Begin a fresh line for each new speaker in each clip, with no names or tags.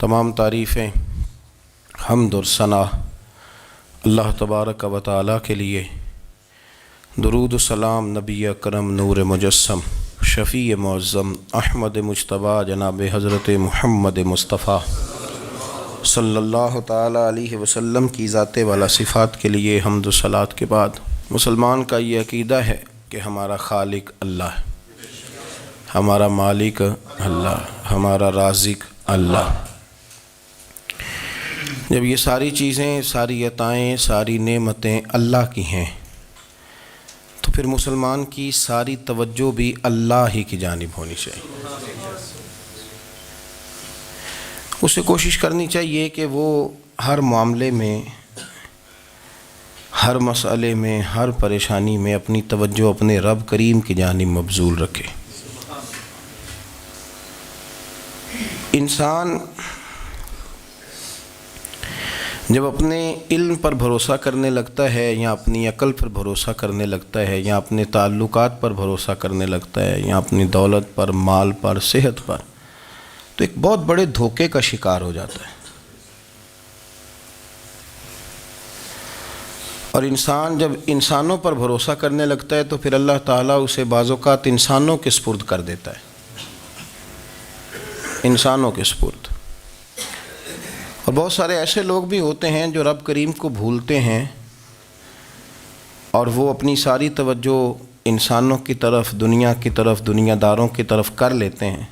تمام تعریفیں حمد اور ثنا اللہ تبارک و تعالی کے لیے۔ درود و سلام نبی اکرم نور مجسم شفیع معظم احمد مجتبیٰ جناب حضرت محمد مصطفیٰ صلی اللہ تعالی علیہ وسلم کی ذات والا صفات کے لیے حمد و صلات کے بعد مسلمان کا یہ عقیدہ ہے کہ ہمارا خالق اللہ ہے، ہمارا مالک اللہ، ہمارا رازق اللہ۔ جب یہ ساری چیزیں، ساری عطائیں، ساری نعمتیں اللہ کی ہیں تو پھر مسلمان کی ساری توجہ بھی اللہ ہی کی جانب ہونی چاہیے۔ اسے کوشش کرنی چاہیے کہ وہ ہر معاملے میں، ہر مسئلے میں، ہر پریشانی میں اپنی توجہ اپنے رب کریم کی جانب مبذول رکھے۔ انسان جب اپنے علم پر بھروسہ کرنے لگتا ہے یا اپنی عقل پر بھروسہ کرنے لگتا ہے یا اپنے تعلقات پر بھروسہ کرنے لگتا ہے یا اپنی دولت پر، مال پر، صحت پر، تو ایک بہت بڑے دھوکے کا شکار ہو جاتا ہے۔ اور انسان جب انسانوں پر بھروسہ کرنے لگتا ہے تو پھر اللہ تعالیٰ اسے بعض اوقات انسانوں کے سپرد کر دیتا ہے، انسانوں کے سپرد۔ اور بہت سارے ایسے لوگ بھی ہوتے ہیں جو رب کریم کو بھولتے ہیں اور وہ اپنی ساری توجہ انسانوں کی طرف، دنیا کی طرف، دنیا داروں کی طرف کر لیتے ہیں،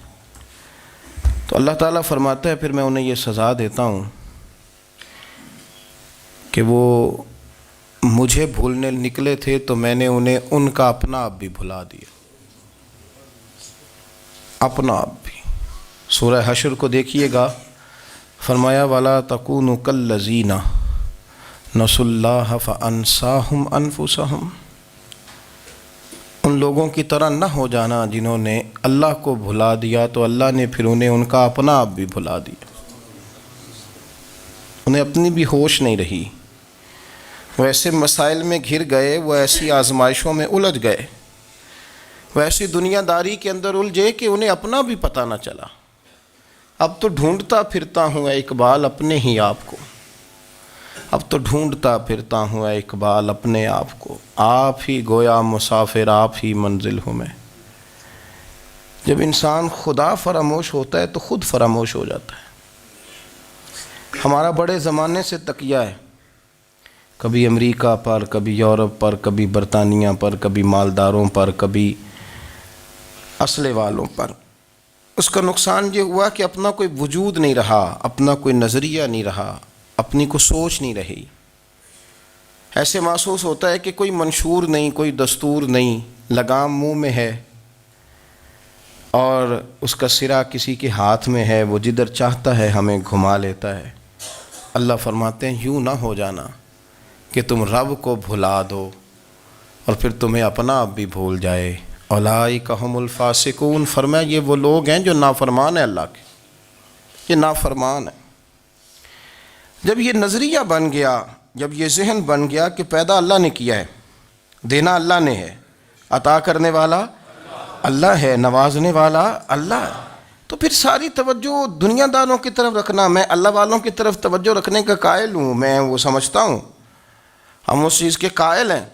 تو اللہ تعالیٰ فرماتا ہے پھر میں انہیں یہ سزا دیتا ہوں کہ وہ مجھے بھولنے نکلے تھے تو میں نے انہیں ان کا اپنا آپ بھی بھلا دیا، اپنا آپ بھی۔ سورہ حشر کو دیکھیے گا، فرمایا وَلَا تَكُونُوا كَالَّذِينَ نَسُوا اللَّهَ فَأَنسَاهُمْ أَنفُسَهُمْ۔ ان لوگوں کی طرح نہ ہو جانا جنہوں نے اللہ کو بھلا دیا تو اللہ نے پھر انہیں ان کا اپنا آپ بھی بھلا دیا، انہیں اپنی بھی ہوش نہیں رہی، وہ ایسے مسائل میں گھر گئے، وہ ایسی آزمائشوں میں الجھ گئے، وہ ایسی دنیا داری کے اندر الجھے کہ انہیں اپنا بھی پتہ نہ چلا۔ اب تو ڈھونڈتا پھرتا ہوں اے اقبال اپنے ہی آپ کو، اب تو ڈھونڈتا پھرتا ہوں اے اقبال اپنے آپ کو، آپ ہی گویا مسافر، آپ ہی منزل ہوں میں۔ جب انسان خدا فراموش ہوتا ہے تو خود فراموش ہو جاتا ہے۔ ہمارا بڑے زمانے سے تکیہ ہے، کبھی امریکہ پر، کبھی یورپ پر، کبھی برطانیہ پر، کبھی مالداروں پر، کبھی اسلحے والوں پر۔ اس کا نقصان یہ ہوا کہ اپنا کوئی وجود نہیں رہا، اپنا کوئی نظریہ نہیں رہا، اپنی کوئی سوچ نہیں رہی۔ ایسے محسوس ہوتا ہے کہ کوئی منشور نہیں، کوئی دستور نہیں، لگام منہ میں ہے اور اس کا سرا کسی کے ہاتھ میں ہے، وہ جدھر چاہتا ہے ہمیں گھما لیتا ہے۔ اللہ فرماتے ہیں یوں نہ ہو جانا کہ تم رب کو بھلا دو اور پھر تمہیں اپنا آپ بھی بھول جائے۔ اولئک ھم الفاسقون، فرمایا یہ وہ لوگ ہیں جو نافرمان ہیں اللہ کے، یہ نافرمان ہیں۔ جب یہ نظریہ بن گیا، جب یہ ذہن بن گیا کہ پیدا اللہ نے کیا ہے، دینا اللہ نے ہے، عطا کرنے والا اللہ ہے، نوازنے والا اللہ ہے، تو پھر ساری توجہ دنیا داروں کی طرف رکھنا، میں اللہ والوں کی طرف توجہ رکھنے کا قائل ہوں، میں وہ سمجھتا ہوں، ہم اس چیز کے قائل ہیں،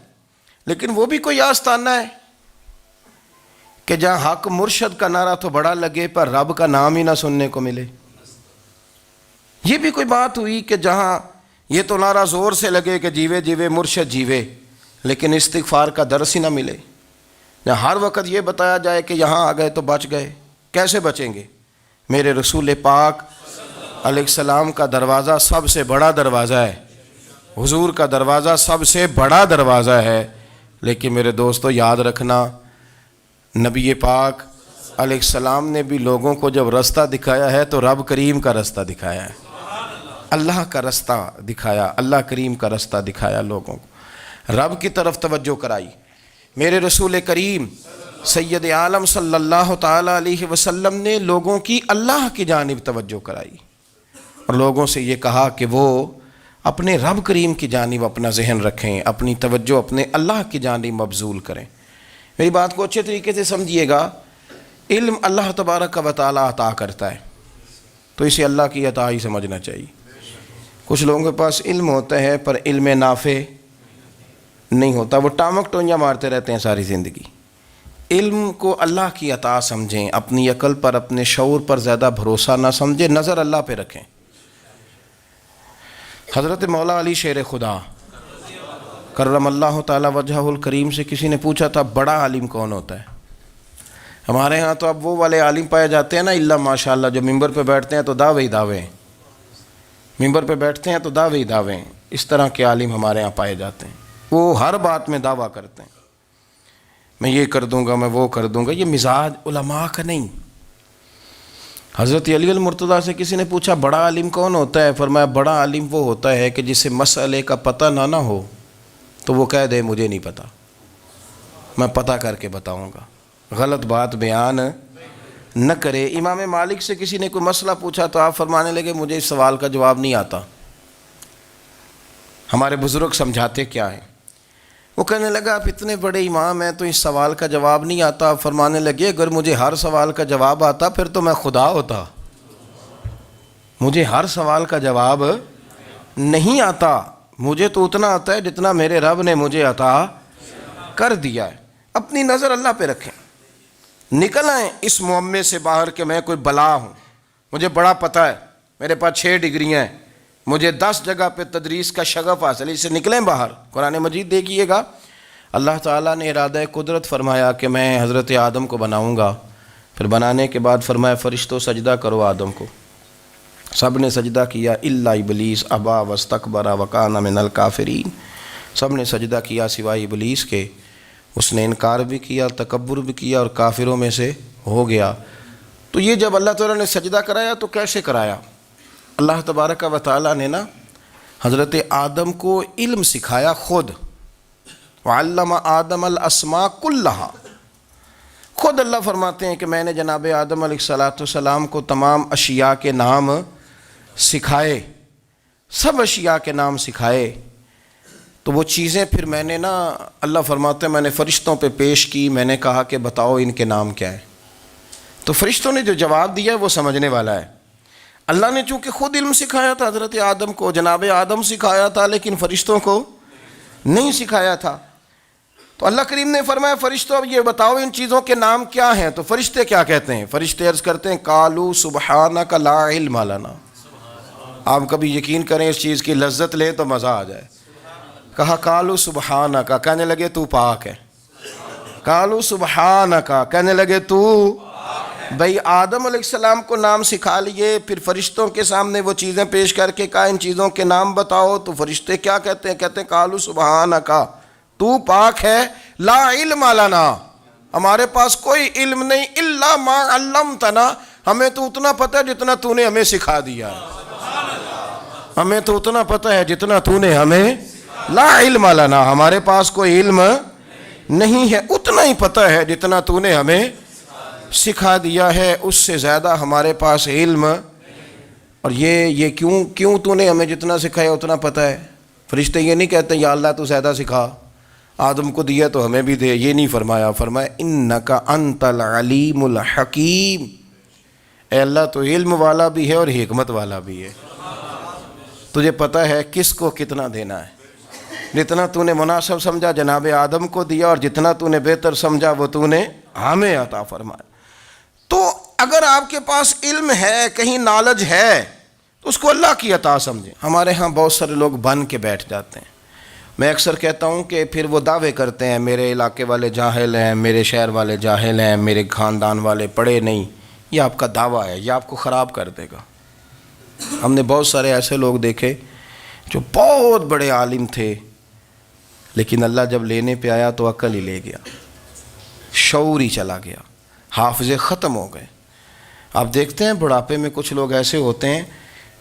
لیکن وہ بھی کوئی آستانہ ہے کہ جہاں حق مرشد کا نعرہ تو بڑا لگے پر رب کا نام ہی نہ سننے کو ملے۔ یہ بھی کوئی بات ہوئی کہ جہاں یہ تو نعرہ زور سے لگے کہ جیوے جیوے مرشد جیوے، لیکن استغفار کا درس ہی نہ ملے۔ جہاں ہر وقت یہ بتایا جائے کہ یہاں آ گئے تو بچ گئے، کیسے بچیں گے؟ میرے رسول پاک علیہ السلام کا دروازہ سب سے بڑا دروازہ ہے، حضور کا دروازہ سب سے بڑا دروازہ ہے، لیکن میرے دوستو یاد رکھنا، نبی پاک علیہ السلام نے بھی لوگوں کو جب رستہ دکھایا ہے تو رب کریم کا رستہ دکھایا ہے، اللہ کا رستہ دکھایا، اللہ کریم کا رستہ دکھایا، لوگوں کو رب کی طرف توجہ کرائی۔ میرے رسول کریم سید عالم صلی اللہ تعالی علیہ وسلم نے لوگوں کی اللہ کی جانب توجہ کرائی اور لوگوں سے یہ کہا کہ وہ اپنے رب کریم کی جانب اپنا ذہن رکھیں، اپنی توجہ اپنے اللہ کی جانب مبذول کریں۔ میری بات کو اچھے طریقے سے سمجھیے گا، علم اللہ تبارک و تعالی عطا کرتا ہے، تو اسے اللہ کی عطا ہی سمجھنا چاہیے۔ کچھ لوگوں کے پاس علم ہوتا ہے پر علم نافع نہیں ہوتا، وہ ٹامک ٹونیاں مارتے رہتے ہیں ساری زندگی۔ علم کو اللہ کی عطا سمجھیں، اپنی عقل پر اپنے شعور پر زیادہ بھروسہ نہ سمجھیں، نظر اللہ پہ رکھیں۔ حضرت مولا علی شیر خدا کرم اللہ تعالی وجہہ الکریم سے کسی نے پوچھا تھا بڑا عالم کون ہوتا ہے؟ ہمارے ہاں تو اب وہ والے عالم پائے جاتے ہیں نا، اللہ ماشاء اللہ، جو ممبر پہ بیٹھتے ہیں تو دعوے ہی دعوے ہیں، ممبر پہ بیٹھتے ہیں تو دعوے ہی دعوے ہیں، اس طرح کے عالم ہمارے ہاں پائے جاتے ہیں۔ وہ ہر بات میں دعویٰ کرتے ہیں، میں یہ کر دوں گا، میں وہ کر دوں گا۔ یہ مزاج علماء کا نہیں۔ حضرت علی المرتضیٰ سے کسی نے پوچھا بڑا عالم کون ہوتا ہے؟ فرمایا بڑا عالم وہ ہوتا ہے کہ جسے مسئلے کا پتہ نہ ہو تو وہ کہہ دے مجھے نہیں پتہ، میں پتہ کر کے بتاؤں گا، غلط بات بیان نہ کرے۔ امام مالک سے کسی نے کوئی مسئلہ پوچھا تو آپ فرمانے لگے مجھے اس سوال کا جواب نہیں آتا، ہمارے بزرگ سمجھاتے کیا ہیں؟ وہ کہنے لگا آپ اتنے بڑے امام ہیں تو اس سوال کا جواب نہیں آتا۔ آپ فرمانے لگے اگر مجھے ہر سوال کا جواب آتا پھر تو میں خدا ہوتا، مجھے ہر سوال کا جواب نہیں آتا، مجھے تو اتنا آتا ہے جتنا میرے رب نے مجھے عطا کر دیا ہے۔ اپنی نظر اللہ پہ رکھیں، نکل آئیں اس معمے سے باہر کہ میں کوئی بلا ہوں، مجھے بڑا پتہ ہے، میرے پاس 6 ڈگریاں ہیں، مجھے 10 جگہ پہ تدریس کا شغف حاصل ہے، اس سے نکلیں باہر۔ قرآن مجید دیکھیے گا، اللہ تعالیٰ نے ارادہ قدرت فرمایا کہ میں حضرت آدم کو بناؤں گا، پھر بنانے کے بعد فرمایا فرشتوں سجدہ کرو آدم کو، سب نے سجدہ کیا الا ابلیس ابا واستکبر وکان من الکافرین، سب نے سجدہ کیا سوائے ابلیس کے، اس نے انکار بھی کیا، تکبر بھی کیا اور کافروں میں سے ہو گیا۔ تو یہ جب اللہ تعالیٰ نے سجدہ کرایا تو کیسے کرایا؟ اللہ تبارک و تعالیٰ نے نا حضرت آدم کو علم سکھایا خود، وعلم آدم الاسماء کلہا، خود اللہ فرماتے ہیں کہ میں نے جناب آدم علیہ السلام کو تمام اشیاء کے نام سکھائے، سب اشیاء کے نام سکھائے۔ تو وہ چیزیں پھر میں نے نا، اللہ فرماتے ہیں میں نے فرشتوں پہ پیش کی، میں نے کہا کہ بتاؤ ان کے نام کیا ہے، تو فرشتوں نے جو جواب دیا وہ سمجھنے والا ہے۔ اللہ نے چونکہ خود علم سکھایا تھا حضرت آدم کو، جناب آدم سکھایا تھا، لیکن فرشتوں کو نہیں سکھایا تھا۔ تو اللہ کریم نے فرمایا فرشتوں اب یہ بتاؤ ان چیزوں کے نام کیا ہیں؟ تو فرشتے کیا کہتے ہیں؟ فرشتے عرض کرتے ہیں قالوا سبحانک لا علم لنا۔ آپ کبھی یقین کریں اس چیز کی لذت لیں تو مزہ آ جائے۔ کہا قالوا سبحانک، کہنے لگے تو پاک ہے، قالوا سبحانک، کہنے لگے تو بھئی آدم علیہ السلام کو نام سکھا لیے، پھر فرشتوں کے سامنے وہ چیزیں پیش کر کے کہا ان چیزوں کے نام بتاؤ، تو فرشتے کیا کہتے ہیں؟ کہتے ہیں قالوا سبحانک، تو پاک ہے، لا علم لنا، ہمارے پاس کوئی علم نہیں، الا ما علمتنا، ہمیں تو اتنا پتہ ہے جتنا تو نے ہمیں سکھا دیا ہے، ہمیں تو اتنا پتہ ہے جتنا تو نے ہمیں، لا علم لنا، ہمارے پاس کوئی علم نہیں ہے، اتنا ہی پتہ ہے جتنا تو نے ہمیں سکھا دیا ہے، اس سے زیادہ ہمارے پاس علم۔ اور یہ کیوں تو نے ہمیں جتنا سکھایا اتنا پتہ ہے؟ فرشتے یہ نہیں کہتے یا اللہ تو زیادہ سکھا، آدم کو دیا تو ہمیں بھی دے، یہ نہیں فرمایا، فرمایا انک انت العلیم الحکیم، اے اللہ تو علم والا بھی ہے اور حکمت والا بھی ہے، تجھے پتہ ہے کس کو کتنا دینا ہے، جتنا تو نے مناسب سمجھا جناب آدم کو دیا، اور جتنا تو نے بہتر سمجھا وہ تو نے ہمیں عطا فرمایا۔ تو اگر آپ کے پاس علم ہے، کہیں نالج ہے، تو اس کو اللہ کی عطا سمجھیں۔ ہمارے ہاں بہت سارے لوگ بن کے بیٹھ جاتے ہیں، میں اکثر کہتا ہوں کہ پھر وہ دعوے کرتے ہیں میرے علاقے والے جاہل ہیں، میرے شہر والے جاہل ہیں، میرے خاندان والے پڑھے نہیں۔ یہ آپ کا دعویٰ ہے، یہ آپ کو خراب کر دے گا۔ ہم نے بہت سارے ایسے لوگ دیکھے جو بہت بڑے عالم تھے، لیکن اللہ جب لینے پہ آیا تو عقل ہی لے گیا، شعور ہی چلا گیا، حافظے ختم ہو گئے۔ آپ دیکھتے ہیں بڑھاپے میں کچھ لوگ ایسے ہوتے ہیں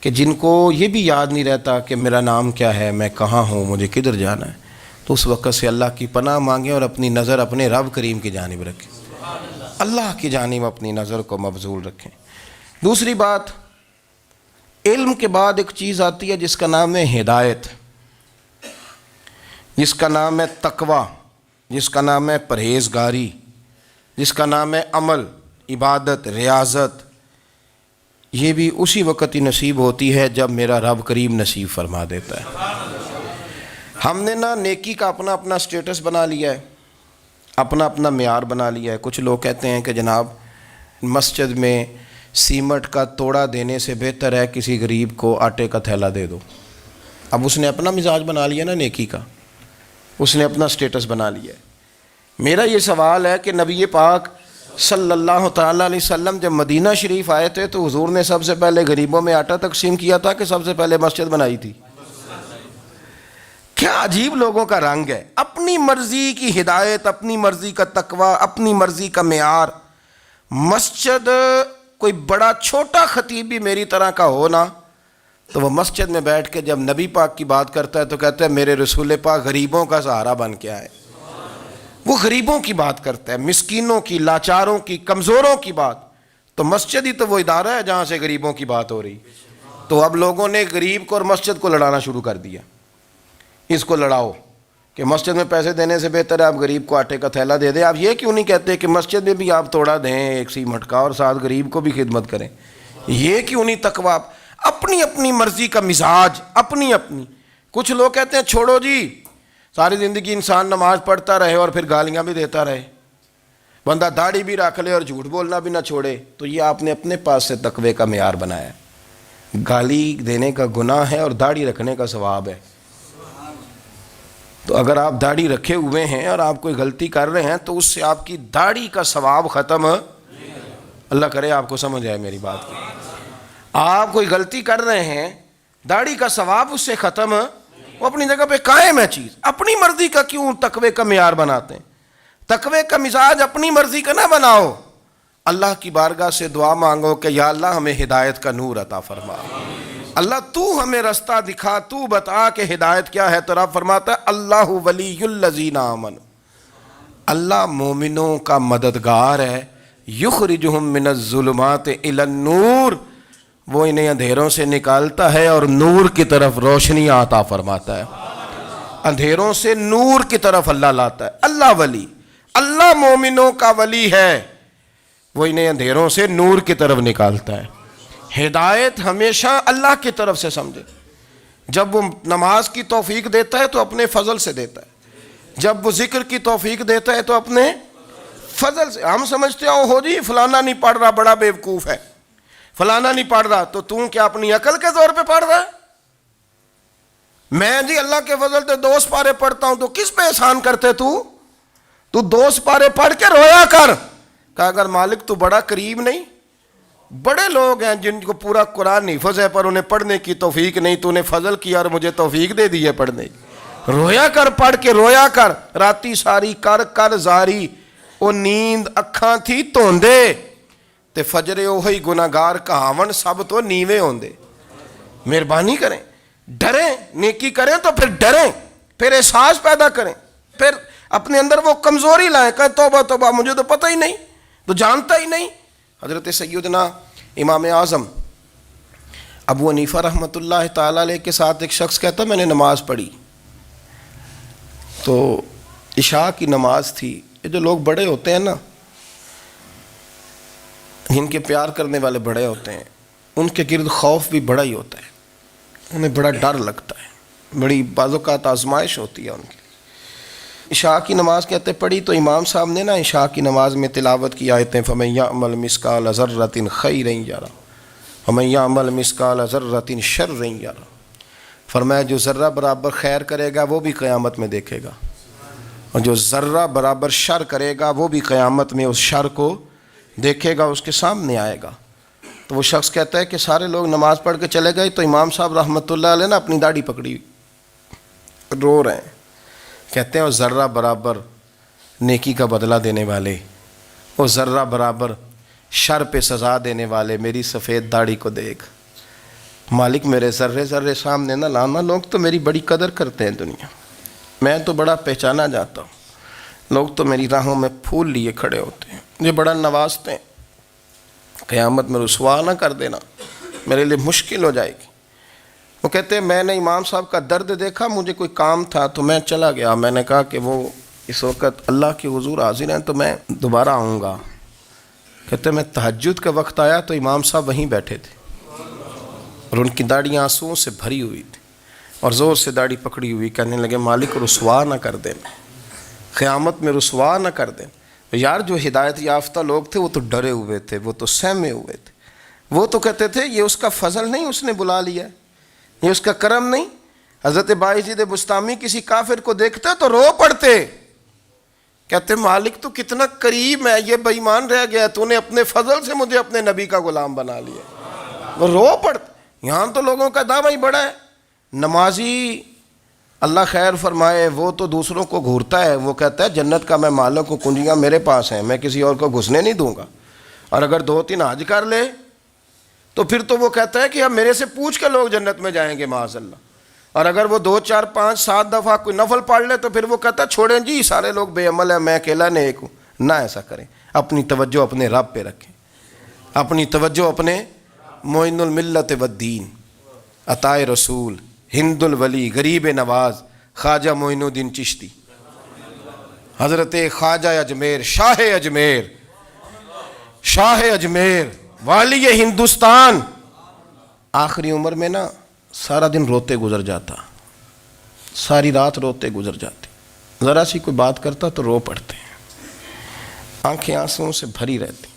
کہ جن کو یہ بھی یاد نہیں رہتا کہ میرا نام کیا ہے، میں کہاں ہوں، مجھے کدھر جانا ہے۔ تو اس وقت سے اللہ کی پناہ مانگیں اور اپنی نظر اپنے رب کریم کی جانب رکھیں، اللہ کی جانب اپنی نظر کو مبذول رکھیں۔ دوسری بات، علم کے بعد ایک چیز آتی ہے جس کا نام ہے ہدایت، جس کا نام ہے تقویٰ، جس کا نام ہے پرہیزگاری، جس کا نام ہے عمل، عبادت، ریاضت۔ یہ بھی اسی وقت ہی نصیب ہوتی ہے جب میرا رب کریم نصیب فرما دیتا ہے۔ ہم نے نا نیکی کا اپنا اپنا سٹیٹس بنا لیا ہے، اپنا اپنا معیار بنا لیا ہے۔ کچھ لوگ کہتے ہیں کہ جناب مسجد میں سیمٹ کا توڑا دینے سے بہتر ہے کسی غریب کو آٹے کا تھیلا دے دو۔ اب اس نے اپنا مزاج بنا لیا نا نیکی کا، اس نے اپنا سٹیٹس بنا لیا ہے۔ میرا یہ سوال ہے کہ نبی پاک صلی اللہ تعالیٰ علیہ وسلم جب مدینہ شریف آئے تھے تو حضور نے سب سے پہلے غریبوں میں آٹا تقسیم کیا تھا کہ سب سے پہلے مسجد بنائی تھی؟ کیا عجیب لوگوں کا رنگ ہے، اپنی مرضی کی ہدایت، اپنی مرضی کا تقوی، اپنی مرضی کا معیار۔ مسجد کوئی بڑا چھوٹا خطیب بھی میری طرح کا ہو نا تو وہ مسجد میں بیٹھ کے جب نبی پاک کی بات کرتا ہے تو کہتا ہے میرے رسول پاک غریبوں کا سہارا بن کے آئے۔ وہ غریبوں کی بات کرتا ہے، مسکینوں کی، لاچاروں کی، کمزوروں کی بات۔ تو مسجد ہی تو وہ ادارہ ہے جہاں سے غریبوں کی بات ہو رہی۔ تو اب لوگوں نے غریب کو اور مسجد کو لڑانا شروع کر دیا، اس کو لڑاؤ کہ مسجد میں پیسے دینے سے بہتر ہے آپ غریب کو آٹے کا تھیلا دے دیں۔ آپ یہ کیوں نہیں کہتے کہ مسجد میں بھی آپ توڑا دیں ایک سیمٹ کا اور ساتھ غریب کو بھی خدمت کریں؟ یہ کیوں نہیں تقویٰ؟ اپنی اپنی مرضی کا مزاج، اپنی اپنی۔ کچھ لوگ کہتے ہیں چھوڑو جی، ساری زندگی انسان نماز پڑھتا رہے اور پھر گالیاں بھی دیتا رہے، بندہ داڑھی بھی رکھ لے اور جھوٹ بولنا بھی نہ چھوڑے۔ تو یہ آپ نے اپنے پاس سے تقوی کا معیار بنایا ہے۔ گالی دینے کا گناہ ہے اور داڑھی رکھنے کا ثواب ہے۔ تو اگر آپ داڑھی رکھے ہوئے ہیں اور آپ کوئی غلطی کر رہے ہیں تو اس سے آپ کی داڑھی کا ثواب ختم، اللہ کرے آپ کو سمجھ آئے میری بات کی۔ آپ کوئی غلطی کر رہے ہیں، داڑھی کا ثواب اس سے ختم، وہ اپنی جگہ پہ قائم ہے چیز۔ اپنی مرضی کا کیوں تقوی کا معیار بناتے ہیں؟ تقوی کا مزاج اپنی مرضی کا نہ بناؤ، اللہ کی بارگاہ سے دعا مانگو کہ یا اللہ ہمیں ہدایت کا نور عطا فرما، اللہ تو ہمیں رستہ دکھا، تو بتا کہ ہدایت کیا ہے۔ تو رب فرماتا ہے اللہ ولی الذین آمنوا، اللہ مومنوں کا مددگار ہے، یخرجہم من الظلمات الی النور، وہ انہیں اندھیروں سے نکالتا ہے اور نور کی طرف روشنی عطا فرماتا ہے۔ اندھیروں سے نور کی طرف اللہ لاتا ہے۔ اللہ ولی، اللہ مومنوں کا ولی ہے، وہ انہیں اندھیروں سے نور کی طرف نکالتا ہے۔ ہدایت ہمیشہ اللہ کی طرف سے سمجھے۔ جب وہ نماز کی توفیق دیتا ہے تو اپنے فضل سے دیتا ہے، جب وہ ذکر کی توفیق دیتا ہے تو اپنے فضل سے۔ ہم سمجھتے ہو جی فلانا نہیں پڑھ رہا بڑا بیوقوف ہے، فلانا نہیں پڑھ رہا، تو تم کیا اپنی عقل کے زور پہ پڑھ رہا ہے؟ میں جی اللہ کے فضل سے 2 سپارے پڑھتا ہوں، تو کس پہ احسان کرتے تو 2 سپارے پڑھ کے رویا کر، کہا اگر مالک تو بڑا قریب نہیں؟ بڑے لوگ ہیں جن کو پورا قرآن حفظ ہے پر انہیں پڑھنے کی توفیق نہیں، تو انہیں فضل کیا اور مجھے توفیق دے دی ہے پڑھنے کی۔ رویا کر، پڑھ کے رویا کر، راتی ساری کر کر زاری، او نیند اکھاں تھی توندے تے فجرے اوہی گناہگار کہاون سب تو نیوے ہوندے۔ مہربانی کریں، ڈریں، نیکی کریں تو پھر ڈریں، پھر احساس پیدا کریں، پھر اپنے اندر وہ کمزوری لائیں، کہیں توبہ توبہ مجھے تو پتہ ہی نہیں، تو جانتا ہی نہیں۔ حضرت سیدنا امام اعظم ابو حنیفہ رحمۃ اللہ تعالیٰ علیہ کے ساتھ ایک شخص کہتا میں نے نماز پڑھی، تو عشاء کی نماز تھی۔ یہ جو لوگ بڑے ہوتے ہیں نا، جن کے پیار کرنے والے بڑے ہوتے ہیں، ان کے گرد خوف بھی بڑا ہی ہوتا ہے، انہیں بڑا ڈر لگتا ہے، بڑی بعض اوقات آزمائش ہوتی ہے ان کی۔ عشاء کی نماز کہتے پڑھی تو امام صاحب نے نا عشاء کی نماز میں تلاوت کی آیتیں فَمَن يَعْمَلْ مِثْقَالَ ذَرَّةٍ خَيْرًا يَرَهُ وَمَن يَعْمَلْ مِثْقَالَ ذَرَّةٍ شَرًّا يَرَهُ، فرمایا جو ذرہ برابر خیر کرے گا وہ بھی قیامت میں دیکھے گا، اور جو ذرہ برابر شر کرے گا وہ بھی قیامت میں اس شر کو دیکھے گا، اس کے سامنے آئے گا۔ تو وہ شخص کہتا ہے کہ سارے لوگ نماز پڑھ کے چلے گئے تو امام صاحب رحمۃ اللہ علیہ نے اپنی داڑھی پکڑی، رو رہے ہیں، کہتے ہیں وہ ذرہ برابر نیکی کا بدلہ دینے والے، وہ ذرہ برابر شر پہ سزا دینے والے، میری سفید داڑھی کو دیکھ مالک، میرے ذرے ذرے سامنے نہ لانا، لوگ تو میری بڑی قدر کرتے ہیں دنیا، میں تو بڑا پہچانا جاتا ہوں، لوگ تو میری راہوں میں پھول لیے کھڑے ہوتے ہیں، مجھے بڑا نوازتے ہیں، قیامت میں رسوا نہ کر دینا، میرے لیے مشکل ہو جائے گی۔ وہ کہتے ہیں میں نے امام صاحب کا درد دیکھا، مجھے کوئی کام تھا تو میں چلا گیا، میں نے کہا کہ وہ اس وقت اللہ کے حضور حاضر ہیں تو میں دوبارہ آؤں گا۔ کہتے ہیں میں تہجد کا وقت آیا تو امام صاحب وہیں بیٹھے تھے، اور ان کی داڑھی آنسوؤں سے بھری ہوئی تھی اور زور سے داڑھی پکڑی ہوئی، کہنے لگے مالک رسوا نہ کر دینا، قیامت میں رسوا نہ کر دینا۔ یار جو ہدایت یافتہ لوگ تھے وہ تو ڈرے ہوئے تھے، وہ تو سہمے ہوئے تھے، وہ تو کہتے تھے یہ اس کا فضل نہیں، اس نے بلا لیا ہے، یہ اس کا کرم نہیں۔ حضرت باعزید بستامی کسی کافر کو دیکھتے تو رو پڑتے، کہتے مالک تو کتنا کریم ہے، یہ بے ایمان رہ گیا، تو نے اپنے فضل سے مجھے اپنے نبی کا غلام بنا لیا۔ وہ رو پڑتے۔ یہاں تو لوگوں کا دعویٰ ہی بڑا ہے، نمازی اللہ خیر فرمائے وہ تو دوسروں کو گھورتا ہے، وہ کہتا ہے جنت کا میں مالک ہوں، کنجیاں میرے پاس ہیں، میں کسی اور کو گھسنے نہیں دوں گا۔ اور اگر 2-3 حج کر لے تو پھر تو وہ کہتا ہے کہ اب میرے سے پوچھ کے لوگ جنت میں جائیں گے معاذ اللہ۔ اور اگر وہ 2 4 5 7 دفعہ کوئی نفل پڑھ لے تو پھر وہ کہتا ہے چھوڑیں جی سارے لوگ بے عمل ہیں، میں اکیلا نیک ہوں۔ نہ ایسا کریں، اپنی توجہ اپنے رب پہ رکھیں، اپنی توجہ اپنے معین الملت والدین، عطا رسول، ہند الولی، غریب نواز، خواجہ معین الدین چشتی، حضرت خواجہ اجمیر، شاہ اجمیر، والی ہندوستان۔ آخری عمر میں نا سارا دن روتے گزر جاتا، ساری رات روتے گزر جاتی، ذرا سی کوئی بات کرتا تو رو پڑتے ہیں، آنکھیں آنسوؤں سے بھری رہتی۔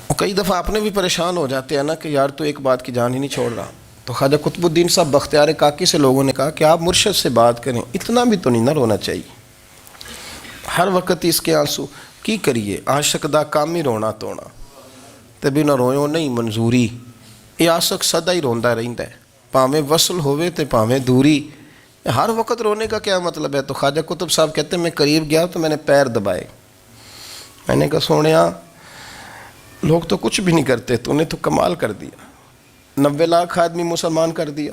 اور کئی دفعہ اپنے بھی پریشان ہو جاتے ہیں نا کہ یار تو ایک بات کی جان ہی نہیں چھوڑ رہا۔ تو خواجہ قطب الدین صاحب بختیار کاکی سے لوگوں نے کہا کہ آپ مرشد سے بات کریں، اتنا بھی تو نہیں نہ رونا چاہیے، ہر وقت اس کے آنسو کی کریے، عاشق دا کام ہی رونا تونا، تبھی نہ رویوں نہیں منظوری، یہ عاشق سدا ہی روندا رہندا ہے، پاویں وصل ہوئے تے پاویں دوری، ہر وقت رونے کا کیا مطلب ہے؟ تو خواجہ قطب صاحب کہتے ہیں میں قریب گیا تو میں نے پیر دبائے، میں نے کہا سونیا لوگ تو کچھ بھی نہیں کرتے، تو نے تو کمال کر دیا، 90 لاکھ آدمی مسلمان کر دیا،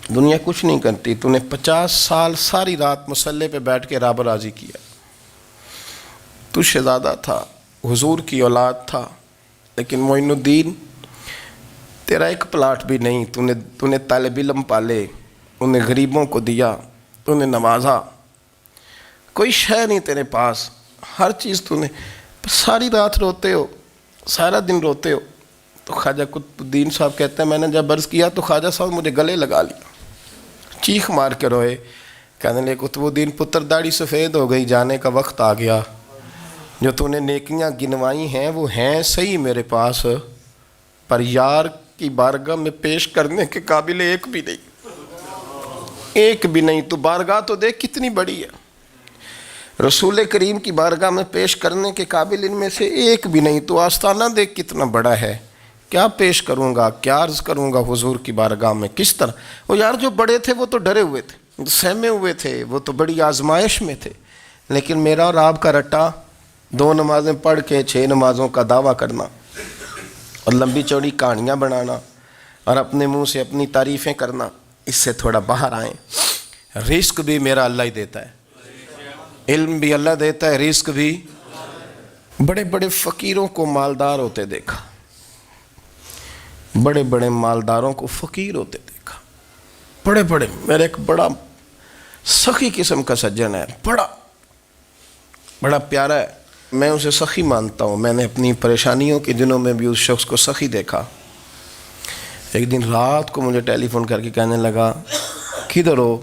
دنیا کچھ نہیں کرتی، تو نے 50 سال ساری رات مصلے پہ بیٹھ کے رب راضی کیا، تو شہزادہ تھا، حضور کی اولاد تھا، لیکن معین الدین تیرا ایک پلاٹ بھی نہیں، تو نے طالب علم پالے، انہیں غریبوں کو دیا، انہیں نوازا، کوئی شے نہیں تیرے پاس، ہر چیز تو نے، ساری رات روتے ہو، سارا دن روتے ہو۔ تو خواجہ قطب الدین صاحب کہتے ہیں میں نے جب عرض کیا تو خواجہ صاحب مجھے گلے لگا لیا، چیخ مار کے روئے، کہنے لگے قطب الدین پتر داڑھی سفید ہو گئی، جانے کا وقت آ گیا، جو تو نے نیکیاں گنوائی ہیں وہ ہیں صحیح میرے پاس، پر یار کی بارگاہ میں پیش کرنے کے قابل ایک بھی نہیں، تو بارگاہ تو دیکھ کتنی بڑی ہے، رسول کریم کی بارگاہ میں پیش کرنے کے قابل ان میں سے ایک بھی نہیں، تو آستانہ دیکھ کتنا بڑا ہے، کیا پیش کروں گا، کیا عرض کروں گا حضور کی بارگاہ میں، کس طرح؟ وہ یار جو بڑے تھے وہ تو ڈرے ہوئے تھے، سہمے ہوئے تھے، وہ تو بڑی آزمائش میں تھے، لیکن میرا اور آپ کا رٹا 2 نمازیں پڑھ کے 6 نمازوں کا دعویٰ کرنا اور لمبی چوڑی کہانیاں بنانا اور اپنے منہ سے اپنی تعریفیں کرنا، اس سے تھوڑا باہر آئیں۔ رزق بھی میرا اللہ ہی دیتا ہے، علم بھی اللہ دیتا ہے، رزق بھی۔ بڑے بڑے فقیروں کو مالدار ہوتے دیکھا، بڑے بڑے مالداروں کو فقیر ہوتے دیکھا، بڑے بڑے، میرا ایک بڑا سخی قسم کا سجن ہے، بڑا پیارا ہے، میں اسے سخی مانتا ہوں، میں نے اپنی پریشانیوں کے دنوں میں بھی اس شخص کو سخی دیکھا۔ ایک دن رات کو مجھے ٹیلی فون کر کے کہنے لگا کدھر ہو؟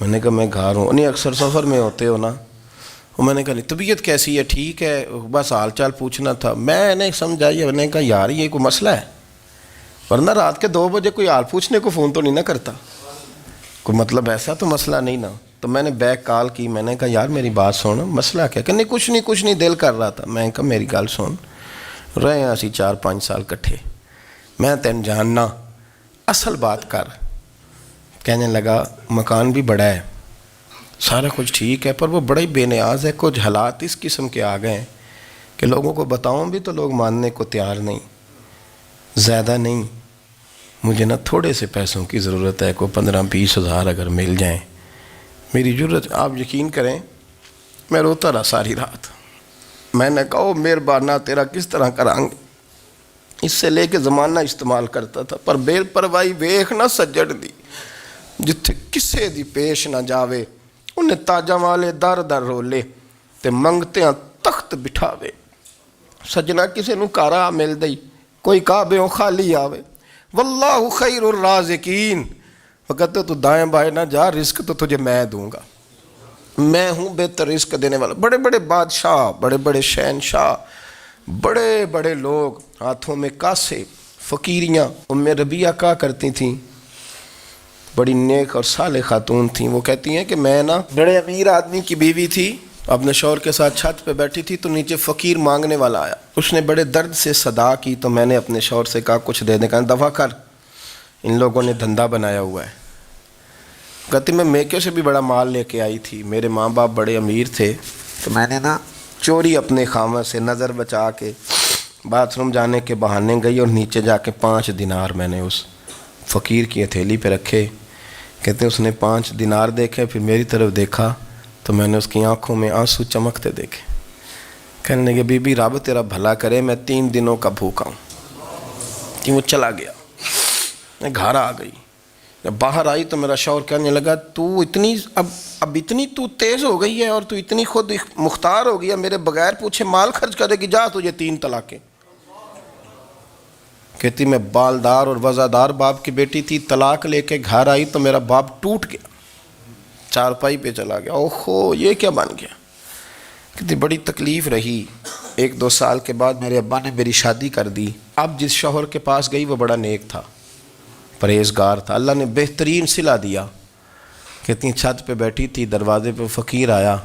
میں نے کہا میں گھر ہوں۔ نہیں اکثر سفر میں ہوتے ہو نا؟ اور میں نے کہا نہیں طبیعت کیسی ہے؟ ٹھیک ہے، بس حال چال پوچھنا تھا۔ میں نے سمجھائی، میں نے کہا یار یہ کوئی مسئلہ ہے، ورنہ رات کے 2 بجے کوئی حال پوچھنے کو فون تو نہیں نہ کرتا، کوئی مطلب ایسا تو مسئلہ نہیں نا۔ تو میں نے بیک کال کی، میں نے کہا یار میری بات سن، مسئلہ کیا؟ کہ نہیں کچھ نہیں دل کر رہا تھا۔ میں نے کہا میری گل سن، رہے ہیں اسی 4-5 سال کٹھے، میں تین جاننا، اصل بات کر۔ کہنے لگا مکان بھی بڑا ہے، سارا کچھ ٹھیک ہے، پر وہ بڑا ہی بے نیاز ہے، کچھ حالات اس قسم کے آ گئے ہیں کہ لوگوں کو بتاؤں بھی تو لوگ ماننے کو تیار نہیں، زیادہ نہیں، مجھے نا تھوڑے سے پیسوں کی ضرورت ہے، کوئی 15-20 ہزار اگر مل جائیں میری ضرورت۔ آپ یقین کریں میں روتا رہا ساری رات۔ میں نے کہا مہربانہ تیرا کس طرح کریں گے، اس سے لے کے زمانہ استعمال کرتا تھا، پر بے پرواہی ویخ نہ سجڑ دی، جتھے کسے دی پیش نہ جاوے، انہیں تاجاں والے در در رولے تے منگتیاں تخت بٹھاوے۔ سجنا کسے نو کارا مل دئی، کوئی کعبے خالی آوے. واللہ خیر الرازقین. وہ کہتے تو دائیں بائیں نہ جا، رزق تو تجھے میں دوں گا، میں ہوں بہتر رزق دینے والا. بڑے بڑے بادشاہ، بڑے بڑے شہنشاہ، بڑے بڑے لوگ، ہاتھوں میں کاسے، فقیریاں. ام ربیعہ کہا کرتی تھیں، بڑی نیک اور صالح خاتون تھیں. وہ کہتی ہیں کہ میں نا بڑے امیر آدمی کی بیوی تھی، اپنے شوہر کے ساتھ چھت پہ بیٹھی تھی تو نیچے فقیر مانگنے والا آیا. اس نے بڑے درد سے صدا کی تو میں نے اپنے شوہر سے کہا کچھ دے دیں. کہا دفع کر، ان لوگوں نے دھندا بنایا ہوا ہے. کہتی میں میکے سے بھی بڑا مال لے کے آئی تھی، میرے ماں باپ بڑے امیر تھے تو میں نے نا چوری اپنے خامہ سے نظر بچا کے باتھ روم جانے کے بہانے گئی اور نیچے جا کے 5 دینار میں نے اس فقیر کی ہتھیلی پہ رکھے. کہتے اس نے 5 دینار دیکھے، پھر میری طرف دیکھا تو میں نے اس کی آنکھوں میں آنسو چمکتے دیکھے. کہنے لگے بی بی رب تیرا بھلا کرے، میں 3 دنوں کا بھوکا ہوں. کہ وہ چلا گیا. میں گھر آ گئی، جب باہر آئی تو میرا شوہر کہنے لگا تو اتنی اب اتنی تو تیز ہو گئی ہے اور تو اتنی خود مختار ہو گئی ہے، میرے بغیر پوچھے مال خرچ کرے گی، جا تجھے 3 طلاقیں. کہتی میں بالدار اور وزادار باپ کی بیٹی تھی، طلاق لے کے گھر آئی تو میرا باپ ٹوٹ گیا، چارپائی پہ چلا گیا. اوہو یہ کیا بن گیا. کتنی بڑی تکلیف رہی. 1-2 سال کے بعد میرے ابا نے میری شادی کر دی. اب جس شوہر کے پاس گئی وہ بڑا نیک تھا، پرہیزگار تھا، اللہ نے بہترین صلہ دیا. کتنی چھت پہ بیٹھی تھی، دروازے پہ فقیر آیا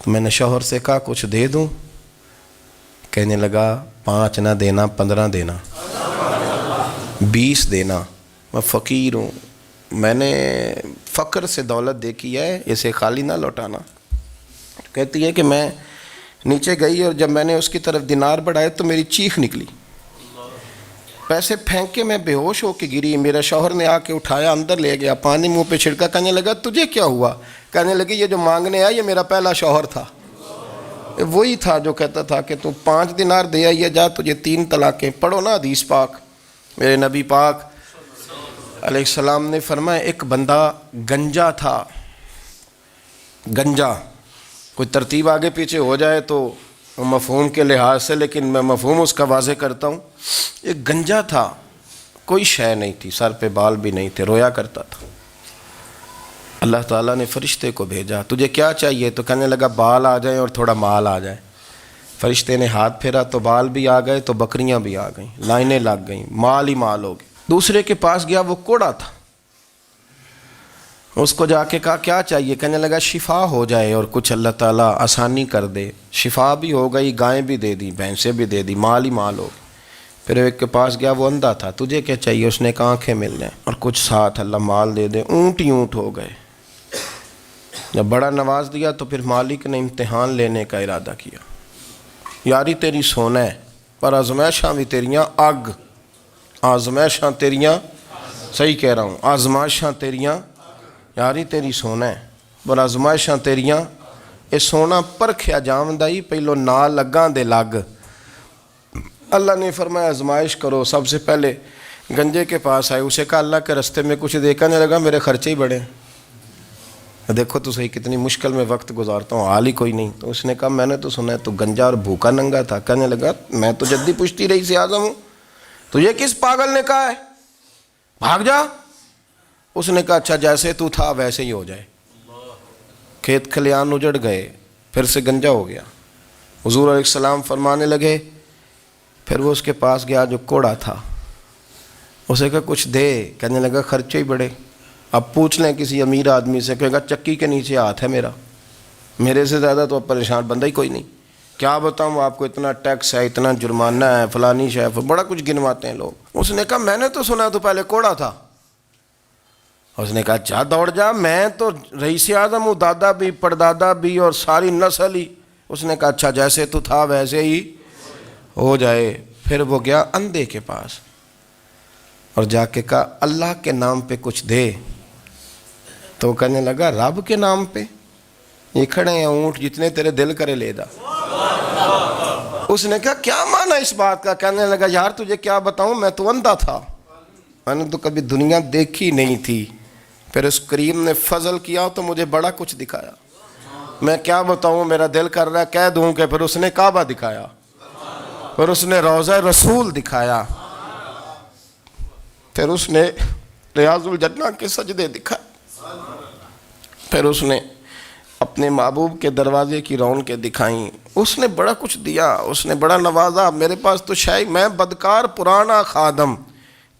تو میں نے شوہر سے کہا کچھ دے دوں. کہنے لگا 5 نہ دینا، 15 دینا، 20 دینا، میں فقیر ہوں، میں نے فقر سے دولت دیکھی ہے، اسے خالی نہ لوٹانا. کہتی ہے کہ میں نیچے گئی اور جب میں نے اس کی طرف دینار بڑھائے تو میری چیخ نکلی، پیسے پھینک کے میں بے ہوش ہو کے گری. میرا شوہر نے آ کے اٹھایا، اندر لے گیا، پانی منہ پہ چھڑکا. کہنے لگا تجھے کیا ہوا. کہنے لگی یہ جو مانگنے آیا یہ میرا پہلا شوہر تھا، وہی تھا جو کہتا تھا کہ تو 5 دینار دے آئیے، جا تجھے 3 طلاقیں. پڑھو نا حدیث پاک. میرے نبی پاک علیہ السلام نے فرمایا ایک بندہ گنجا تھا. گنجا کوئی ترتیب آگے پیچھے ہو جائے تو مفہوم کے لحاظ سے، لیکن میں مفہوم اس کا واضح کرتا ہوں. ایک گنجا تھا، کوئی شے نہیں تھی، سر پہ بال بھی نہیں تھے، رویا کرتا تھا. اللہ تعالیٰ نے فرشتے کو بھیجا، تجھے کیا چاہیے. تو کہنے لگا بال آ جائیں اور تھوڑا مال آ جائے. فرشتے نے ہاتھ پھیرا تو بال بھی آ گئے تو بکریاں بھی آ گئیں، لائنیں لگ گئیں، مال ہی مال ہو گئے. دوسرے کے پاس گیا، وہ کوڑا تھا. اس کو جا کے کہا کیا چاہیے. کہنے لگا شفا ہو جائے اور کچھ اللہ تعالیٰ آسانی کر دے. شفا بھی ہو گئی، گائیں بھی دے دی، بھینسیں بھی دے دی، مال ہی مال ہو گئے. پھر ایک کے پاس گیا، وہ اندھا تھا. تجھے کیا چاہیے. اس نے کہا آنکھیں مل جائیں اور کچھ ساتھ اللہ مال دے دے. اونٹ ہی اونٹ ہو گئے. جب بڑا نواز دیا تو پھر مالک نے امتحان لینے کا ارادہ کیا. یاری تیری سونا ہے پر آزمائشاں بھی تیریاں اگ. آزمائشاں تیریاں، صحیح کہہ رہا ہوں، آزمائشاں تیریاں، یاری تیری سونا ہے پر آزمائشاں تیریاں. یہ سونا پرکھیا جامدائی پہلو نال لگاں دے لگ. اللہ نے فرمایا آزمائش کرو. سب سے پہلے گنجے کے پاس آئے، اسے کہا اللہ کے رستے میں کچھ دیکھنے لگا، میرے خرچے ہی بڑے. دیکھو تو صحیح کتنی مشکل میں وقت گزارتا ہوں، حال ہی کوئی نہیں. تو اس نے کہا میں نے تو سنا ہے تو گنجا اور بھوکا ننگا تھا. کہنے لگا میں تو جدی پشتی رئیس اعظم ہوں، تجھے کس پاگل نے کہا ہے بھاگ جا. اس نے کہا اچھا جیسے تو تھا ویسے ہی ہو جائے. کھیت کھلیان اجڑ گئے، پھر سے گنجا ہو گیا. حضور علیہ السلام فرمانے لگے. پھر وہ اس کے پاس گیا جو کوڑا تھا، اسے کہا کچھ دے. کہنے لگا خرچے ہی بڑے. اب پوچھ لیں کسی امیر آدمی سے، کہے گا چکی کے نیچے ہاتھ ہے میرا، میرے سے زیادہ تو اب پریشان بندہ ہی کوئی نہیں. کیا بتاؤں آپ کو، اتنا ٹیکس ہے، اتنا جرمانہ ہے، فلانی شے، بڑا کچھ گنواتے ہیں لوگ. اس نے کہا میں نے تو سنا تو پہلے کوڑا تھا. اس نے کہا جا دوڑ جا، میں تو رئیس اعظم ہوں، دادا بھی پردادا بھی اور ساری نسل ہی. اس نے کہا اچھا جیسے تو تھا ویسے ہی ہو جائے. پھر وہ گیا اندھے کے پاس اور جا کے کہا اللہ کے نام پہ کچھ دے. تو کہنے لگا رب کے نام پہ، یہ کھڑے ہیں اونٹ جتنے تیرے دل کرے لے دا. اس نے کہا کیا معنی اس بات کا. کہنے لگا یار تجھے کیا بتاؤں، میں تو اندھا تھا، میں نے تو کبھی دنیا دیکھی نہیں تھی. پھر اس کریم نے فضل کیا تو مجھے بڑا کچھ دکھایا. میں کیا بتاؤں، میرا دل کر رہا ہے کہہ دوں کہ پھر اس نے کعبہ دکھایا. اور اس نے روضہ رسول دکھایا، پھر اس نے ریاض الجنہ کے سجدے دکھائے، پھر اس نے اپنے محبوب کے دروازے کی رونقیں دکھائیں۔ اس نے بڑا کچھ دیا، اس نے بڑا نوازا۔ میرے پاس تو شاید میں بدکار پرانا خادم،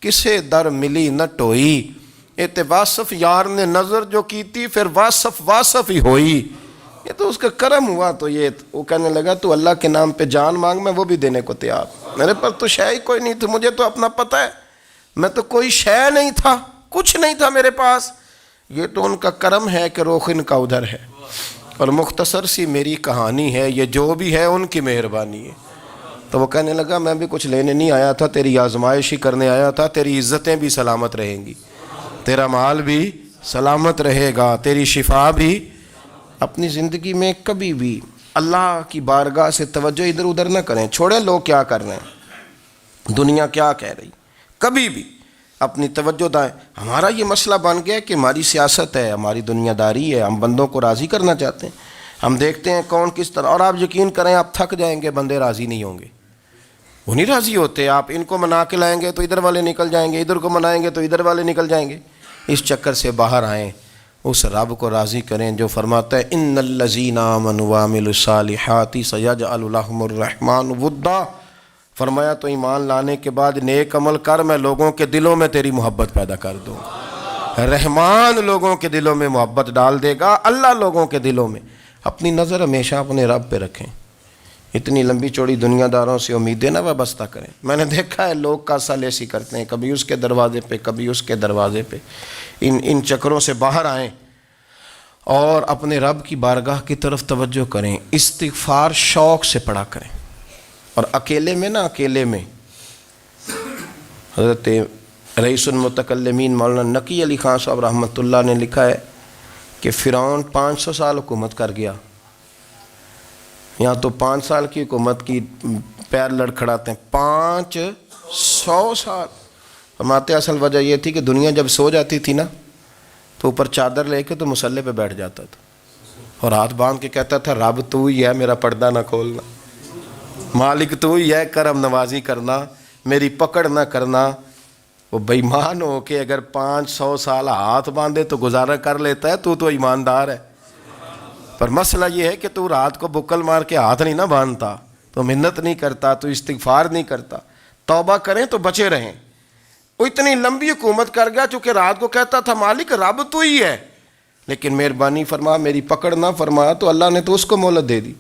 کسے در ملی نہ ٹوئی، ایتے واصف یار نے نظر جو کی تھی، پھر واصف ہی ہوئی۔ یہ تو اس کا کرم ہوا۔ تو یہ وہ کہنے لگا تو اللہ کے نام پہ جان مانگ، میں وہ بھی دینے کو تیار۔ میرے پاس تو شے کوئی نہیں تھی، مجھے تو اپنا پتہ ہے، میں تو کوئی شے نہیں تھا، کچھ نہیں تھا میرے پاس۔ یہ تو ان کا کرم ہے کہ رخ ان کا ادھر ہے، اور مختصر سی میری کہانی ہے، یہ جو بھی ہے ان کی مہربانی ہے۔ تو وہ کہنے لگا میں بھی کچھ لینے نہیں آیا تھا، تیری آزمائش ہی کرنے آیا تھا، تیری عزتیں بھی سلامت رہیں گی، تیرا مال بھی سلامت رہے گا، تیری شفا بھی۔ اپنی زندگی میں کبھی بھی اللہ کی بارگاہ سے توجہ ادھر ادھر نہ کریں، چھوڑیں لوگ کیا کر رہے ہیں، دنیا کیا کہہ رہی، کبھی بھی اپنی توجہ دائیں۔ ہمارا یہ مسئلہ بن گیا کہ ہماری سیاست ہے، ہماری دنیا داری ہے، ہم بندوں کو راضی کرنا چاہتے ہیں، ہم دیکھتے ہیں کون کس طرح، اور آپ یقین کریں آپ تھک جائیں گے، بندے راضی نہیں ہوں گے، وہ نہیں راضی ہوتے۔ آپ ان کو منا کے لائیں گے تو ادھر والے نکل جائیں گے، ادھر کو منائیں گے تو ادھر والے نکل جائیں گے۔ اس چکر سے باہر آئیں، اس رب کو راضی کریں جو فرماتا ہے ان الذین آمنوا وعملوا الصالحات سیجعل لهم الرحمن ودا۔ فرمایا تو ایمان لانے کے بعد نیک عمل کر، میں لوگوں کے دلوں میں تیری محبت پیدا کر دوں۔ رحمان لوگوں کے دلوں میں محبت ڈال دے گا، اللہ لوگوں کے دلوں میں۔ اپنی نظر ہمیشہ اپنے رب پہ رکھیں، اتنی لمبی چوڑی دنیا داروں سے امیدیں نہ وابستہ کریں۔ میں نے دیکھا ہے لوگ کاسا لیسی کرتے ہیں، کبھی اس کے دروازے پہ کبھی اس کے دروازے پہ۔ ان چکروں سے باہر آئیں اور اپنے رب کی بارگاہ کی طرف توجہ کریں، استغفار شوق سے پڑھا کریں۔ اور اکیلے میں نا، اکیلے میں حضرت رئیس المتکلمین مولانا نقی علی خان صاحب رحمۃ اللہ نے لکھا ہے کہ فرعون 500 سال حکومت کر گیا، یہاں تو 5 سال کی حکومت کی پیر لڑکھڑاتے ہیں، 500 سال۔ فرماتے اصل وجہ یہ تھی کہ دنیا جب سو جاتی تھی نا تو اوپر چادر لے کے تو مصلے پہ بیٹھ جاتا تھا اور ہاتھ باندھ کے کہتا تھا رب تو ہی ہے، میرا پردہ نہ کھولنا، مالک تو ہی ہے، کرم نوازی کرنا، میری پکڑ نہ کرنا۔ وہ بے ایمان ہو کے اگر 500 سال ہاتھ باندھے تو گزارا کر لیتا ہے، تو ایماندار ہے۔ پر مسئلہ یہ ہے کہ تو رات کو بکل مار کے ہاتھ نہیں نہ باندھتا، تو منت نہیں کرتا، تو استغفار نہیں کرتا۔ توبہ کریں تو بچے رہیں۔ وہ اتنی لمبی حکومت کر گیا چونکہ رات کو کہتا تھا مالک رب تو ہی ہے، لیکن مہربانی فرما، میری پکڑ نہ فرما، تو اللہ نے تو اس کو مہلت دے دی۔